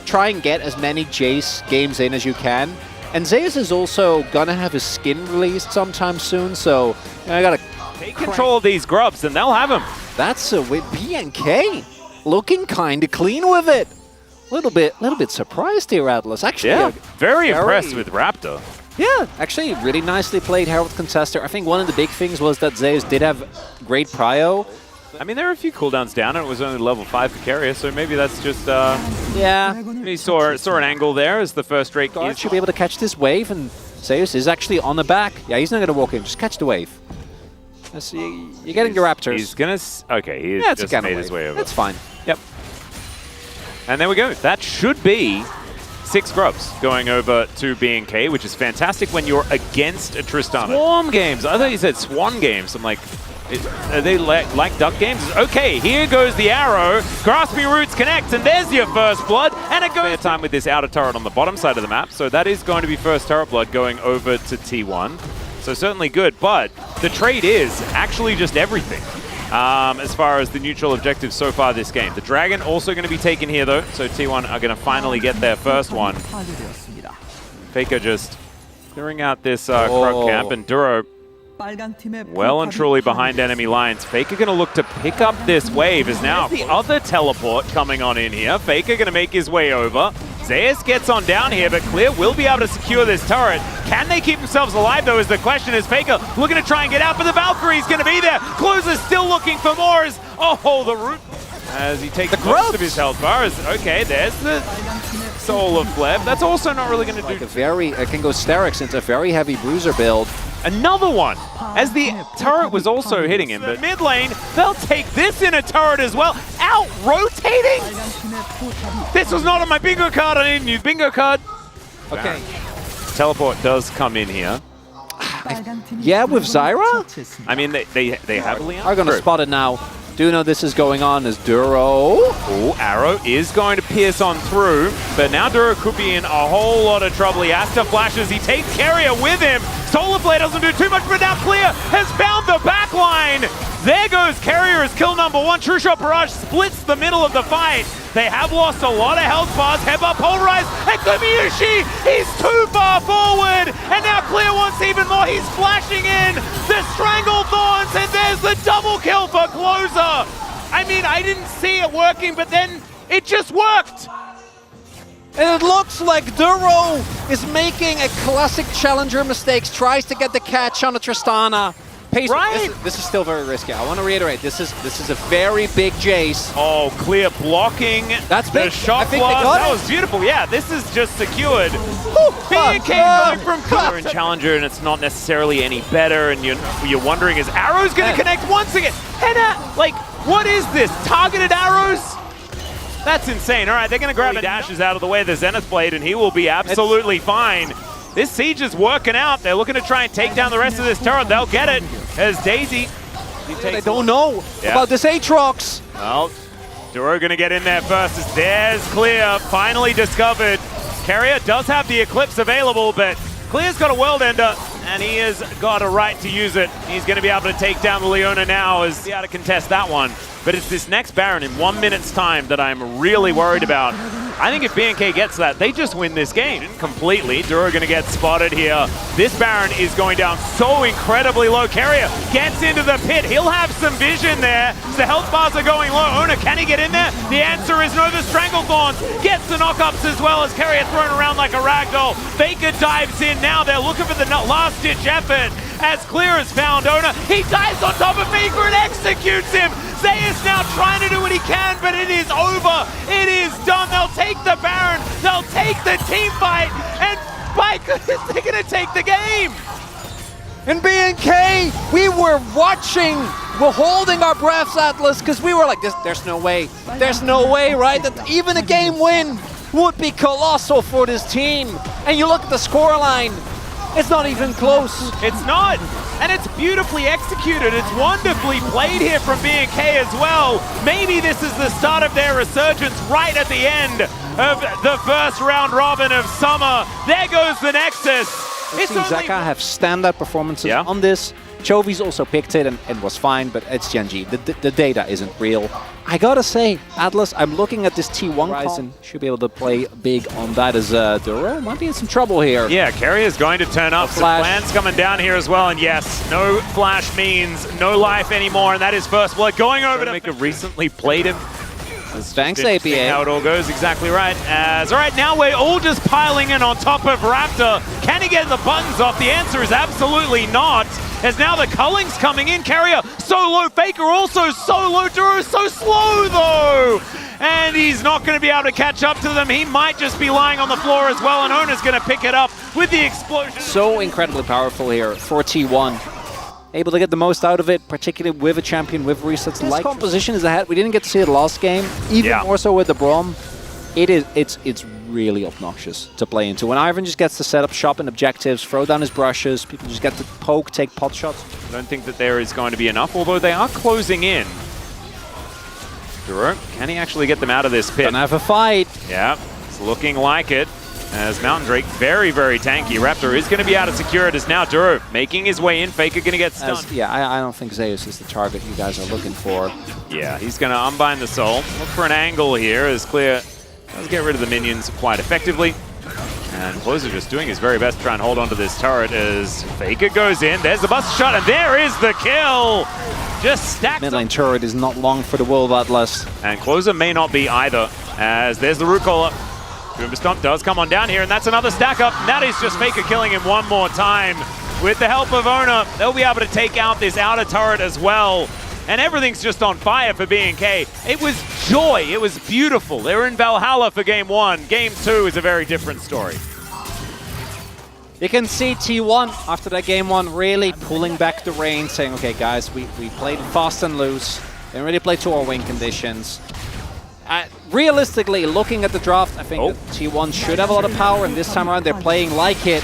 try and get as many Jace games in as you can. And Zeus is also gonna have his skin released sometime soon, so I gotta take control of these grubs and they'll have him. That's a with BNK looking kind of clean with it. Little bit surprised here, Atlas. Actually, yeah, very impressed with Raptor. Yeah, actually, really nicely played Herald Contester. I think one of the big things was that Zeus did have great prio. I mean, there were a few cooldowns down, and it was only level 5 for Carrier, so maybe that's just... yeah. He saw an angle there as the first rate Guard should be able to catch this wave, and Zeus is actually on the back. Yeah, he's not going to walk in. Just catch the wave. You're getting your Raptors. He's going to... Okay, he just made his way over. That's fine. Yep. And there we go. That should be 6 grubs going over to BNK, which is fantastic when you're against a Tristana. Swarm games. I thought you said Swan games. I'm like... Are they like duck games? Okay, here goes the arrow. Grasping Roots connects, and there's your first blood. And it goes fair time with this outer turret on the bottom side of the map. So that is going to be first turret blood going over to T1. So certainly good, but the trade is actually just everything as far as the neutral objectives so far this game. The Dragon also going to be taken here, though. So T1 are going to finally get their first one. Faker just clearing out this Krug camp, and Duro well and truly behind enemy lines. Faker going to look to pick up this wave as now the other teleport coming on in here. Faker going to make his way over. Zeus gets on down here, but Clear will be able to secure this turret. Can they keep themselves alive, though, is the question. As Faker looking to try and get out, but the Valkyrie's going to be there. Closer's still looking for more as, oh, the root. As he takes most of his health bar. Okay, there's the Soul of Fleb. That's also not really going to do... It can go Sterix into a very heavy bruiser build. Another one, as the turret was also hitting him, but mid lane, they'll take this in a turret as well. Out-rotating? This was not on my bingo card, I didn't use bingo card. Okay. Teleport does come in here. Yeah, with Zyra? I mean, they heavily are going to spot it now. Do know this is going on as Duro. Oh, arrow is going to pierce on through, but now Duro could be in a whole lot of trouble. He has to flashes, he takes Carrier with him. Solar Flare doesn't do too much, but now Clear has found the back line. There goes Carrier as kill number 1. True Shot Barrage splits the middle of the fight. They have lost a lot of health bars. Headbutt polarized, and Gumayushi, he's too far forward. And now Clear wants even more. He's flashing in the Strangled Thorns, and there's the double kill for Closer. I mean, I didn't see it working, but then it just worked. And it looks like Duro is making a classic challenger mistakes, tries to get the catch on a Tristana. Right. This is still very risky. I want to reiterate, this is a very big Jace. Oh, Clear blocking. That's big. The shot blast. That was beautiful. Yeah, this is just secured. BNK going from Clear and Challenger, and it's not necessarily any better. And you're wondering, is arrows going to connect once again? And like, what is this? Targeted arrows? That's insane. All right, they're going to grab dashes out of the way of the Zenith Blade, and he will be absolutely fine. This siege is working out. They're looking to try and take down the rest of this turret. They'll get it as Daisy. They don't know about this Aatrox. Well, Duro going to get in there first. As there's Clear, finally discovered. Carrier does have the Eclipse available, but Clear's got a World Ender, and he has got a right to use it. He's going to be able to take down the Leona now as he's able to contest that one. But it's this next Baron in 1 minute's time that I'm really worried about. I think if BNK gets that, they just win this game completely. Duro going to get spotted here. This Baron is going down so incredibly low. Carrier gets into the pit. He'll have some vision there. The health bars are going low. Ona, can he get in there? The answer is no. The Strangled Thorns gets the knockups as well as Carrier thrown around like a ragdoll. Faker dives in now. They're looking for the last-ditch effort. As Clear has found Ona, he dives on top of Faker and executes him. Zeus now trying to do what he can, but it is over. It is done. They'll take the Baron. They'll take the team fight. And by goodness, they're going to take the game. In BNK, we were watching, we're holding our breaths, Atlas, because we were like, there's no way. There's no way, right? That even a game win would be colossal for this team. And you look at the scoreline, it's not even close. It's not. And it's beautifully executed. It's wonderfully played here from BNK as well. Maybe this is the start of their resurgence right at the end of the first round robin of summer. There goes the Nexus. We've seen Zaka have standout performances on this Jovi's also picked it and was fine, but it's Gen.G. The data isn't real. I gotta say, Atlas, I'm looking at this T1 Ryzen. Should be able to play big on that as Duro. Might be in some trouble here. Yeah, Carrier is going to turn up. Some plans coming down here as well. And yes, no flash means no life anymore. And that is first blood going over to make a recently played him. Thanks, APA. How it all goes, exactly right. As all right, now we're all just piling in on top of Raptor. Can he get the buttons off? The answer is absolutely not. As now the culling's coming in. Carrier so low, Faker also so low, Duro so slow though. And he's not going to be able to catch up to them. He might just be lying on the floor as well, and Ona's going to pick it up with the explosion. So incredibly powerful here for T1. Able to get the most out of it, particularly with a champion with resets. This composition is ahead. We didn't get to see it last game, even more so with the Braum. It's really obnoxious to play into. When Ivan just gets to set up shop and objectives, throw down his brushes, people just get to poke, take pot shots. I don't think that there is going to be enough, although they are closing in. Duro, can he actually get them out of this pit? Gonna have a fight. Yeah, it's looking like it. As Mountain Drake, very, very tanky. Raptor is going to be able to secure it as now Duro making his way in. Faker going to get stunned. I don't think Zeus is the target you guys are looking for. Yeah, he's going to unbind the soul. Look for an angle here as Clear does get rid of the minions quite effectively. And Closer just doing his very best to try and hold onto this turret as Faker goes in. There's the bust shot, and there is the kill! Just stacks Mid lane turret is not long for the Wolf Atlas. And Closer may not be either, as there's the root caller. Boomba Stomp does come on down here, and that's another stack up. And that is just Faker killing him one more time. With the help of Ona, they'll be able to take out this outer turret as well. And everything's just on fire for B&K. It was joy. It was beautiful. They were in Valhalla for game 1. Game 2 is a very different story. You can see T1 after that game 1 really pulling back the reins, saying, okay guys, we played fast and loose. Didn't really play to our win conditions. Realistically, looking at the draft, I think that T1 should have a lot of power, and this time around they're playing like it.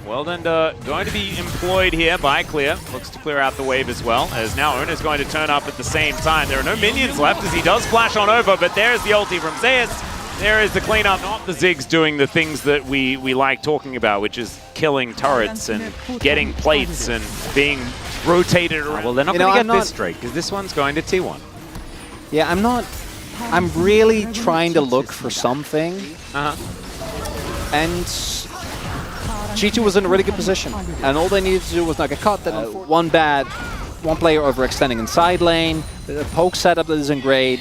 Well then, going to be employed here by Clear. Looks to clear out the wave as well, as now Ona's going to turn up at the same time. There are no minions left as he does flash on over, but there's the ulti from Zeus. There is the cleanup. Not the Ziggs doing the things that we like talking about, which is killing turrets and getting plates and being rotated around. Well, they're not going to get this straight, because this one's going to T1. Yeah, I'm really trying to look for something. And G2 was in a really good position. And all they needed to do was not get caught. Then one player overextending in side lane, the poke setup that isn't great.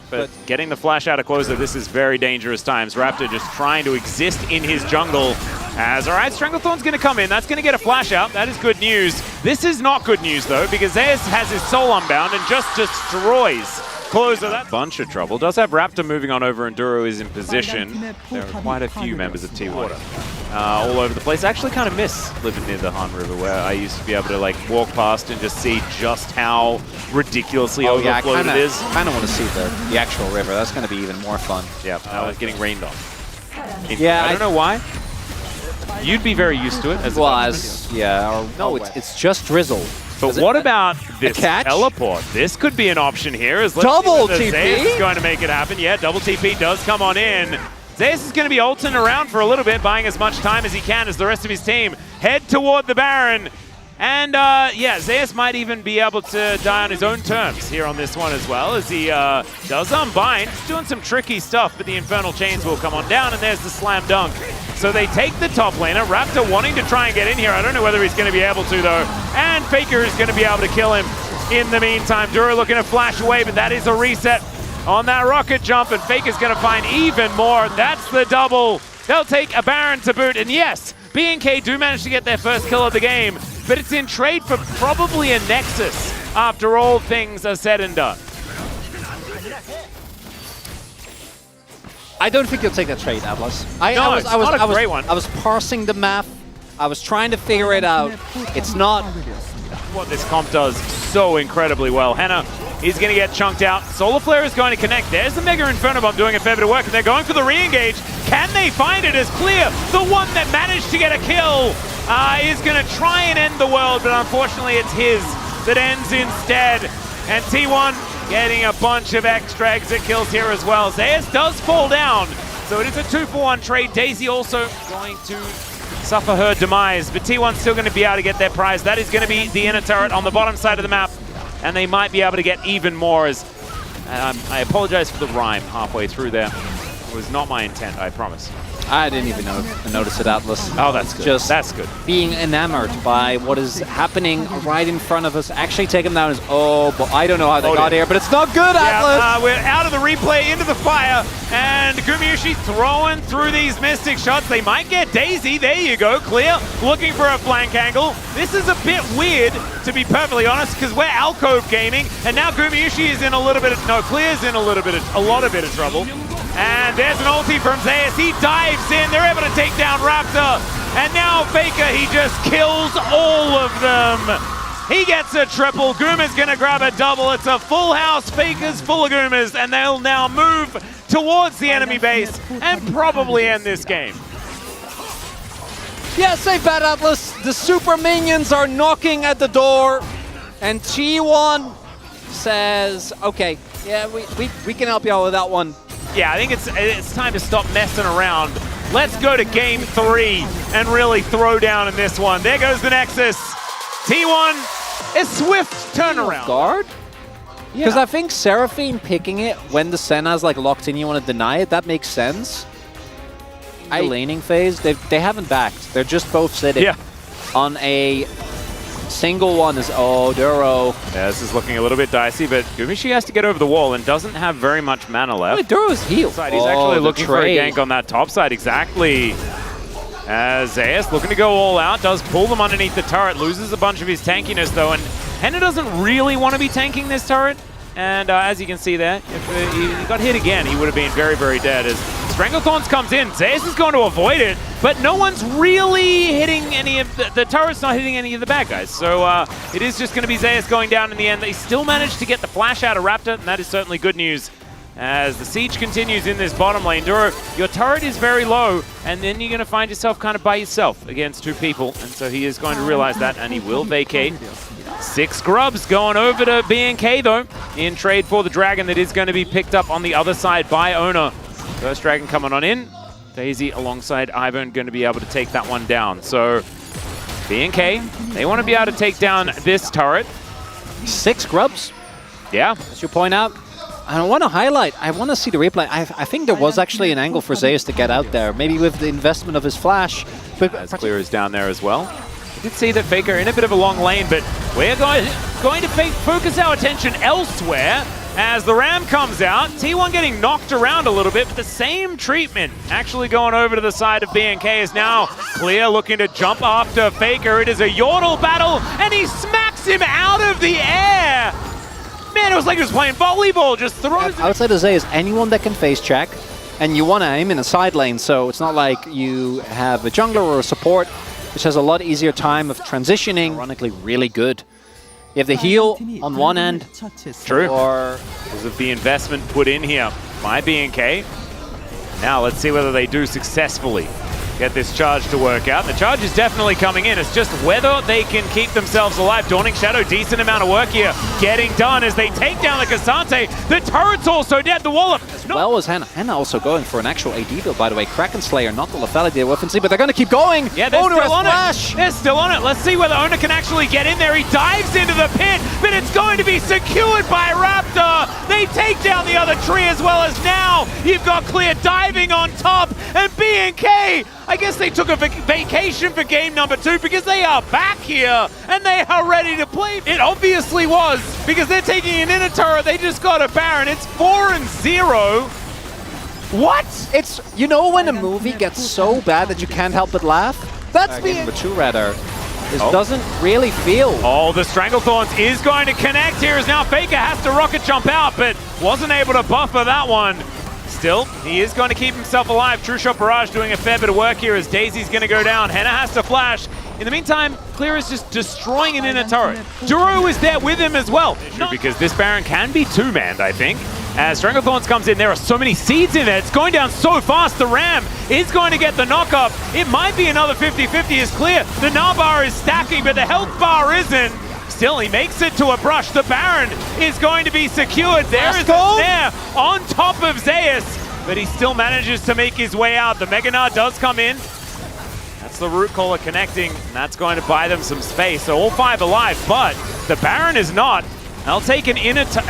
But getting the flash out of Closer, this is very dangerous times. Raptor just trying to exist in his jungle. As, all right, Stranglethorn's going to come in. That's going to get a flash out. That is good news. This is not good news, though, because Zeus has his soul unbound and just destroys Closer. That's a bunch of trouble. Does have Raptor moving on over, and Duro is in position. There are quite a few members of T1 all over the place. I actually kind of miss living near the Han River, where I used to be able to like walk past and just see just how ridiculously overflowed it is. I kind of want to see the actual river. That's going to be even more fun. Yeah, I was getting rained on. Yeah, I don't know why. You'd be very used to it. As no, it's just drizzle. But what about this teleport? This could be an option here. As double TP is going to make it happen. Yeah, double TP does come on in. Zeus is going to be ulting around for a little bit, buying as much time as he can as the rest of his team head toward the Baron. And yeah, Zeus might even be able to die on his own terms here on this one as well, as he does unbind. He's doing some tricky stuff, but the Infernal Chains will come on down, and there's the slam dunk. So they take the top laner. Raptor wanting to try and get in here. I don't know whether he's going to be able to, though. And Faker is going to be able to kill him in the meantime. Duro looking to flash away, but that is a reset on that rocket jump, and Faker's going to find even more. That's the double. They'll take a Baron to boot, and yes, B&K do manage to get their first kill of the game, but it's in trade for probably a Nexus after all things are said and done. I don't think you'll take that trade, Atlas. It's not a great one. I was parsing the map. I was trying to figure it out. It's not what this comp does so incredibly well. Henna is going to get chunked out. Solar Flare is going to connect. There's the Mega Inferno Bomb doing a fair bit of work, and they're going for the re-engage. Can they find it as Clear, the one that managed to get a kill, is going to try and end the world, but unfortunately it's his that ends instead. And T1 getting a bunch of extra exit kills here as well. Zeus does fall down, so it is a 2-for-1 trade. Daisy also going to suffer her demise. But T1's still going to be able to get their prize. That is going to be the inner turret on the bottom side of the map. And they might be able to get even more. As I apologize for the rhyme halfway through there. It was not my intent, I promise. I didn't even notice it, Atlas. Oh, that's good. That's good. Being enamored by what is happening right in front of us. Actually take him down is, oh, but I don't know how they got here, but it's not good, Atlas! We're out of the replay, into the fire, and Gumayushi throwing through these Mystic shots. They might get Daisy. There you go, Clear, looking for a flank angle. This is a bit weird, to be perfectly honest, because we're alcove gaming, and now Gumayushi is in a little bit of, no, Clear's in a lot of trouble. And there's an ulti from Zeus. He dives in. They're able to take down Raptor. And now Faker, he just kills all of them. He gets a triple. Guma's going to grab a double. It's a full house. Faker's full of Gumas. And they'll now move towards the enemy base and probably end this game. Yeah, safe bet, Atlas. The super minions are knocking at the door. And T1 says, okay, yeah, we can help you out with that one. Yeah, I think it's time to stop messing around. Let's go to game 3 and really throw down in this one. There goes the Nexus. T1, a swift turnaround. Guard? Because I think Seraphine picking it when the Senna's like locked in, you want to deny it, that makes sense. The laning phase, they haven't backed. They're just both sitting on a single one is, oh, Duro. Yeah, this is looking a little bit dicey, but Gumayushi has to get over the wall and doesn't have very much mana left. Wait, Duro's healed. He's actually looking for a gank on that top side, exactly. As Zeus looking to go all out, does pull them underneath the turret, loses a bunch of his tankiness though, and Henna doesn't really want to be tanking this turret. And as you can see there, if he got hit again, he would have been very, very dead. As Stranglethorns comes in, Zeus is going to avoid it, but no one's really hitting any of the turret's not hitting any of the bad guys. So it is just going to be Zeus going down in the end. They still managed to get the flash out of Raptor, and that is certainly good news. As the siege continues in this bottom lane, Duro, your turret is very low, and then you're going to find yourself kind of by yourself against 2 people. And so he is going to realize that, and he will vacate. 6 grubs going over to BNK though, in trade for the dragon that is going to be picked up on the other side by Owner. First dragon coming on in. Daisy alongside Ivan going to be able to take that one down. So BNK, they want to be able to take down this turret. 6 grubs. Yeah. As you point out. I want to highlight, I want to see the replay. I think there was actually an angle for Zeus to get out there, maybe with the investment of his flash. But as Clear is down there as well. You can see that Faker in a bit of a long lane, but we're going to focus our attention elsewhere as the Ram comes out. T1 getting knocked around a little bit, but the same treatment actually going over to the side of BNK is now Clear looking to jump after Faker. It is a Yordle battle, and he smacks him out of the air. Man, it was like he was playing volleyball, just throws it. Outside of Zeus, anyone that can face check, and you want to aim in a side lane, so it's not like you have a jungler or a support, which has a lot easier time of transitioning. Ironically, really good. You have the heal on one end. True. Or because of the investment put in here by BNK. Now let's see whether they do successfully get this charge to work out. The charge is definitely coming in. It's just whether they can keep themselves alive. Dawning Shadow, decent amount of work here getting done as they take down the Cassante. The turret's also dead. The Wallop. As well as Henna. Henna also going for an actual AD build, by the way. Kraken Slayer, not the lethality weapon, but they're going to keep going. Yeah, they're still on it. They're still on it. Let's see whether Owner can actually get in there. He dives into the pit, but it's going to be secured by Raptor. They take down the other tree as well as now you've got Clear diving on top, and BNK, I guess they took a vacation for game number 2 because they are back here and they are ready to play. It obviously was because they're taking an inner turret. They just got a Baron. It's 4-0. What? It's, you know when a movie gets so bad that you can't help but laugh? That's being number 2 rather. This doesn't really feel. Oh, the Stranglethorns is going to connect here as now Faker has to rocket jump out, but wasn't able to buffer that one. Still, he is going to keep himself alive. True Shot Barrage doing a fair bit of work here as Daisy's going to go down. Henna has to flash. In the meantime, Clear is just destroying an inner turret. Duro is there with him as well. Because this Baron can be 2-manned, I think. As Stranglethorns comes in, there are so many seeds in there. It's going down so fast. The Ram is going to get the knock-up. It might be another 50-50 as Clear. The null bar is stacking, but the health bar isn't. Still, he makes it to a brush. The Baron is going to be secured. There is a snare on top of Zeus, but he still manages to make his way out. The Mega Gnar does come in. That's the root caller connecting, and that's going to buy them some space. So all 5 alive, but the Baron is not. They'll take an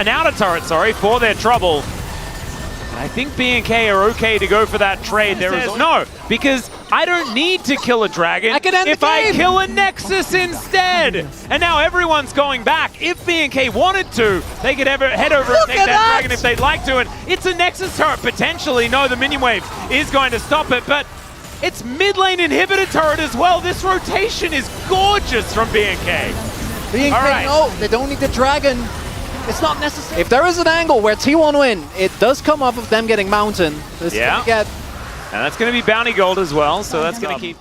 outer turret, for their trouble. And I think B&K are okay to go for that trade. There is no, because I don't need to kill a dragon if I kill a Nexus instead. And now everyone's going back. If B&K wanted to, they could head over and take that dragon if they'd like to. And it's a Nexus turret, potentially. No, the minion wave is going to stop it, but it's mid lane inhibitor turret as well. This rotation is gorgeous from B&K. B&K, no, they don't need the dragon. It's not necessary. If there is an angle where T1 win, it does come off of them getting Mountain. And that's going to be bounty gold as well, so that's going to keep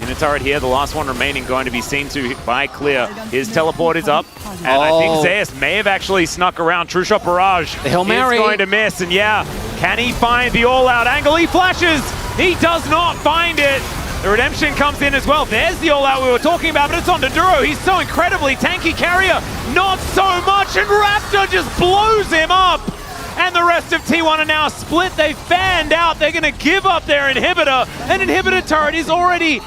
in a turret here. The last one remaining going to be seen to by Clear. His teleport is up, and I think Zeus may have actually snuck around. True Shot Barrage is going to miss, and can he find the all-out angle? He flashes! He does not find it! The redemption comes in as well. There's the all-out we were talking about, but it's on to Duro. He's so incredibly tanky. Carrier, not so much, and Raptor just blows him up. And the rest of T1 are now split. They fanned out. They're going to give up their inhibitor. An inhibitor turret is already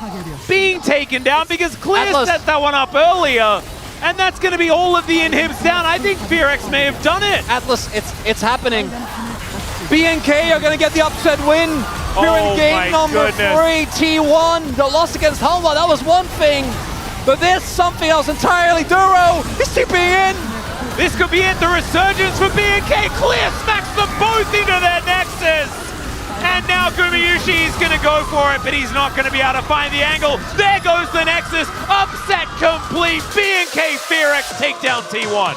being taken down because Clear set that one up earlier. And that's going to be all of the inhibs down. I think Fearx may have done it. Atlas, it's happening. B&K are going to get the upset win. We're in game number 3, T1. The loss against Halma, that was one thing. But there's something else entirely. Duro is TPing in. This could be it, the resurgence for B&K. Clear smacks them both into their Nexus. And now Gumayushi is going to go for it, but he's not going to be able to find the angle. There goes the Nexus. Upset complete. B&K Fearx take down T1.